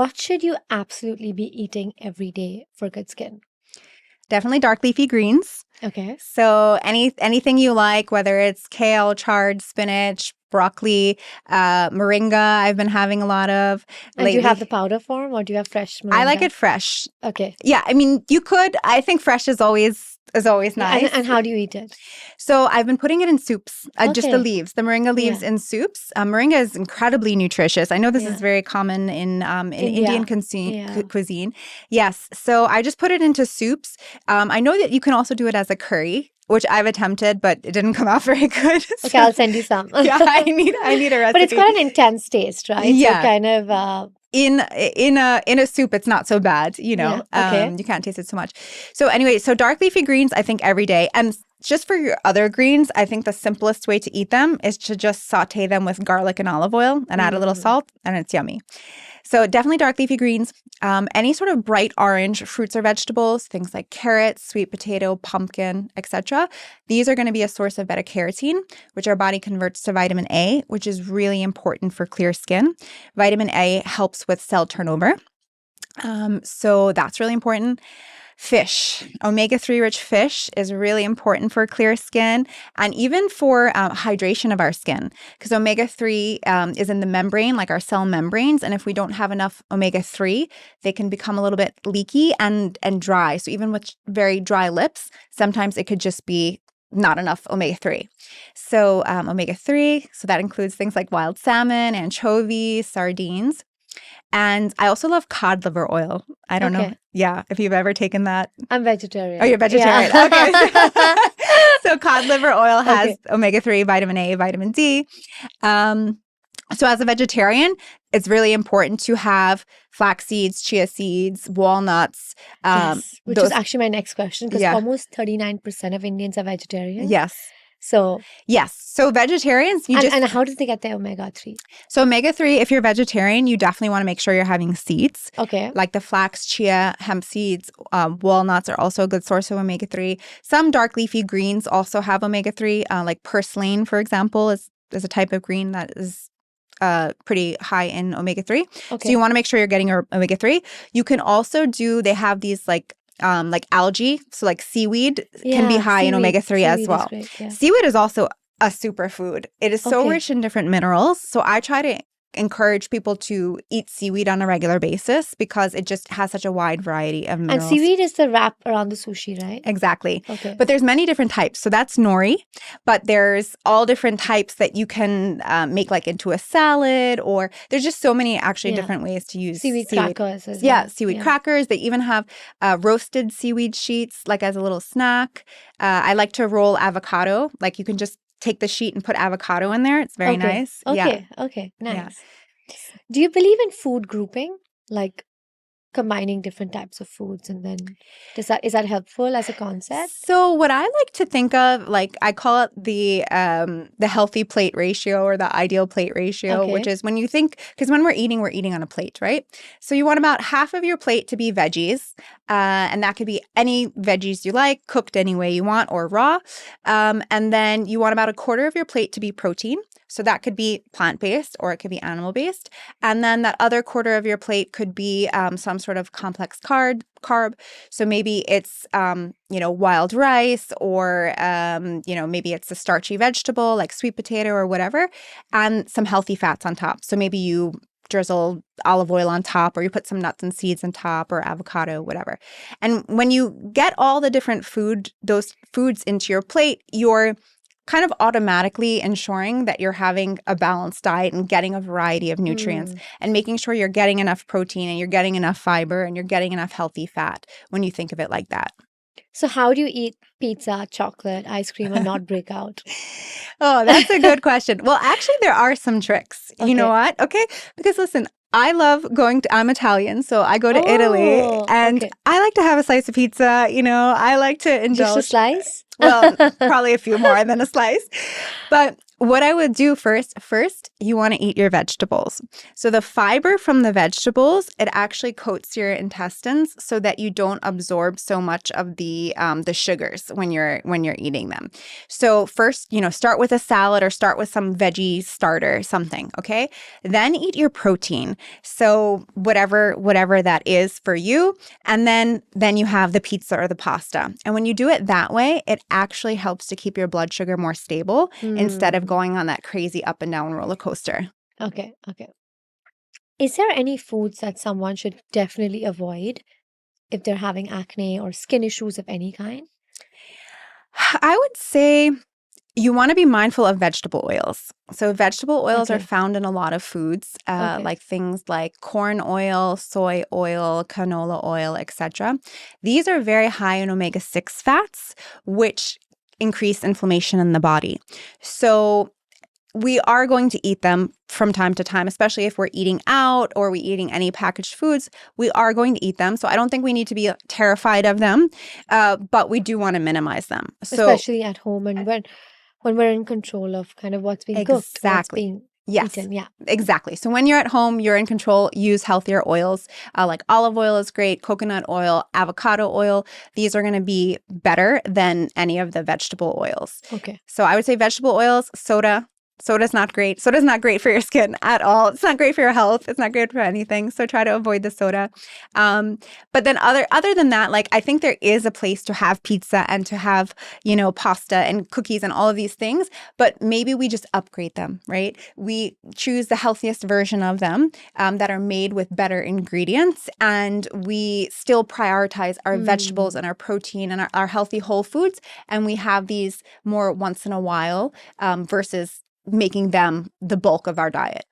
What should you absolutely be eating every day for good skin? Definitely dark leafy greens. Okay. So anything you like, whether it's kale, chard, spinach, broccoli, moringa, I've been having a lot of And lately. do you have the powder form or do you have fresh moringa? I like it fresh. Okay. Yeah, I mean, you could. I think fresh is always nice. And how do you eat it? So I've been putting it in soups, just the Okay. leaves, the moringa leaves in soups. Moringa is incredibly nutritious. I know this is very common in Indian cuisine. Yes. So I just put it into soups. I know that you can also do it as a curry, which I've attempted, but it didn't come out very good. Okay, I'll send you some. Yeah, I need a recipe. But it's got an intense taste, right? Yeah. So kind of in a soup, it's not so bad, you know. Yeah, okay. You can't taste it so much. So anyway, so dark leafy greens, I think every day. And just for your other greens, I think the simplest way to eat them is to just saute them with garlic and olive oil and add a little salt, and it's yummy. So definitely dark leafy greens. Any sort of bright orange fruits or vegetables, things like carrots, sweet potato, pumpkin, etc. These are going to be a source of beta-carotene, which our body converts to vitamin A, which is really important for clear skin. Vitamin A helps with cell turnover. So that's really important. Fish, omega-3 rich fish is really important for clear skin and even for hydration of our skin, because omega-3 is in the membrane, like our cell membranes. And if we don't have enough omega-3, they can become a little bit leaky and dry. So even with very dry lips, sometimes it could just be not enough omega-3. So omega-3, so that includes things like wild salmon, anchovies, sardines. And I also love cod liver oil. I don't know. Yeah, if you've ever taken that. I'm vegetarian. Oh, you're vegetarian. Yeah. Okay. So cod liver oil has omega-3, vitamin A, vitamin D. So as a vegetarian, it's really important to have flax seeds, chia seeds, walnuts. Which is actually my next question, because almost 39% of Indians are vegetarian. Yes. So yes. So vegetarians, and how do they get their omega-3? So omega-3, if you're vegetarian, you definitely want to make sure you're having seeds. Okay. Like the flax, chia, hemp seeds, walnuts are also a good source of omega-3. Some dark leafy greens also have omega-3, like purslane, for example, is a type of green that is pretty high in omega-3. Okay. So you want to make sure you're getting your omega-3. You can also they have these like algae, so like seaweed can be high in omega-3 as well. Seaweed is also a superfood. It is so rich in different minerals. So I try to encourage people to eat seaweed on a regular basis because it just has such a wide variety of minerals. And seaweed is the wrap around the sushi, right? Exactly. Okay. But there's many different types. So that's nori, but there's all different types that you can make like into a salad, or there's just so many actually different ways to use seaweed crackers. Seaweed crackers. They even have roasted seaweed sheets like as a little snack. I like to roll avocado. Like you can just take the sheet and put avocado in there. It's very nice. Okay. Nice. Yeah. Do you believe in food grouping? Like combining different types of foods, and then is that helpful as a concept? So what I like to think of, like I call it the healthy plate ratio or the ideal plate ratio, which is when you think, because when we're eating on a plate, right? So you want about half of your plate to be veggies, and that could be any veggies you like, cooked any way you want or raw, and then you want about a quarter of your plate to be protein. So that could be plant-based or it could be animal-based. And then that other quarter of your plate could be some sort of complex carb. So maybe it's, wild rice, or, maybe it's a starchy vegetable like sweet potato or whatever, and some healthy fats on top. So maybe you drizzle olive oil on top, or you put some nuts and seeds on top, or avocado, whatever. And when you get all the different those foods into your plate, you're kind of automatically ensuring that you're having a balanced diet and getting a variety of nutrients and making sure you're getting enough protein and you're getting enough fiber and you're getting enough healthy fat when you think of it like that. So how do you eat pizza, chocolate, ice cream and not break out? Oh, that's a good question. Well, actually, there are some tricks. You know what? Okay. Because listen, I love I'm Italian, so I go to Italy and I like to have a slice of pizza. I like to indulge. Just a slice? Well, probably a few more than a slice. But what I would do first, you want to eat your vegetables. So the fiber from the vegetables, it actually coats your intestines so that you don't absorb so much of the sugars when you're eating them. So first, start with a salad or start with some veggie starter, something, okay? Then eat your protein. So whatever that is for you, and then you have the pizza or the pasta. And when you do it that way, it actually helps to keep your blood sugar more stable instead of going on that crazy up and down roller coaster. Okay. Is there any foods that someone should definitely avoid if they're having acne or skin issues of any kind? I would say you want to be mindful of vegetable oils. So vegetable oils are found in a lot of foods, like things like corn oil, soy oil, canola oil, etc. These are very high in omega-6 fats, which increase inflammation in the body. So we are going to eat them from time to time, especially if we're eating out or we're eating any packaged foods. We are going to eat them. So I don't think we need to be terrified of them, but we do want to minimize them. So, especially at home and when we're in control of kind of what's being cooked, what's being eaten. Yeah. Exactly. So when you're at home, you're in control, use healthier oils. Like olive oil is great, coconut oil, avocado oil. These are going to be better than any of the vegetable oils. Okay. So I would say vegetable oils, soda. Soda's not great. Soda's not great for your skin at all. It's not great for your health. It's not great for anything. So try to avoid the soda. But then other than that, like I think there is a place to have pizza and to have, pasta and cookies and all of these things. But maybe we just upgrade them, right? We choose the healthiest version of them that are made with better ingredients. And we still prioritize our vegetables and our protein and our healthy whole foods. And we have these more once in a while versus making them the bulk of our diet.